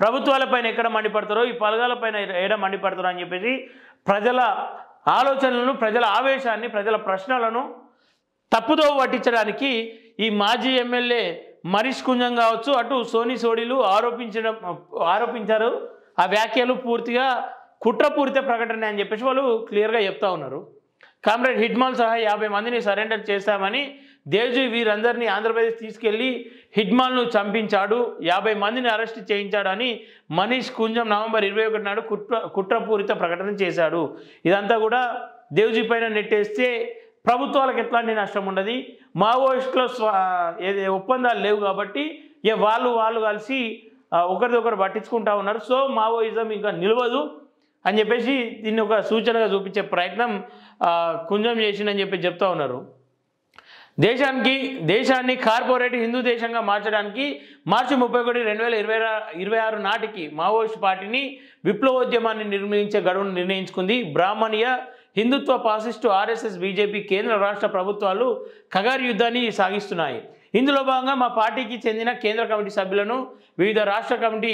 ప్రభుత్వాలపైన ఎక్కడ మండిపడతారో ఈ పలగాలపైన ఏడ మండిపడతారో అని చెప్పేసి ప్రజల ఆలోచనలను, ప్రజల ఆవేశాన్ని, ప్రజల ప్రశ్నలను తప్పుదో పట్టించడానికి ఈ మాజీ ఎమ్మెల్యే మనీష్ కుంజం కావచ్చు, అటు సోని సోడీలు ఆరోపించారు. ఆ వ్యాఖ్యలు పూర్తిగా కుట్రపూరిత ప్రకటన అని చెప్పేసి వాళ్ళు క్లియర్గా చెప్తా ఉన్నారు. కామ్రేడ్ హిట్మాల్ సహా 50 మందిని సరెండర్ చేశామని దేవ్జీ వీరందరినీ ఆంధ్రప్రదేశ్ తీసుకెళ్లి హిట్మాల్ను చంపించాడు, 50 మందిని అరెస్ట్ చేయించాడు అని మనీష్ కుంజం నవంబర్ 21 నాడు కుట్రపూరిత ప్రకటన చేశాడు. ఇదంతా కూడా దేవ్జీ పైన నెట్టేస్తే ప్రభుత్వాలకు ఎట్లాంటి నష్టం ఉండదు. మావోయిస్టుల ఒప్పందాలు లేవు కాబట్టి వాళ్ళు కలిసి ఒకరిదొకరు పట్టించుకుంటా ఉన్నారు. సో మావోయిజం ఇంకా నిలవదు అని చెప్పేసి దీన్ని ఒక సూచనగా చూపించే ప్రయత్నం కుంజం చేసిందని చెప్పి చెప్తా ఉన్నారు. దేశాన్ని కార్పొరేట్ హిందూ దేశంగా మార్చడానికి మార్చి 31, 2026 నాటికి మావోయిస్ట్ పార్టీని విప్లవోద్యమాన్ని నిర్మించే గడువును నిర్ణయించుకుంది. బ్రాహ్మణీయ హిందుత్వ ఫాసిస్టు RSS బీజేపీ కేంద్ర రాష్ట్ర ప్రభుత్వాలు కగారు యుద్ధాన్ని సాగిస్తున్నాయి. ఇందులో భాగంగా మా పార్టీకి చెందిన కేంద్ర కమిటీ సభ్యులను వివిధ రాష్ట్ర కమిటీ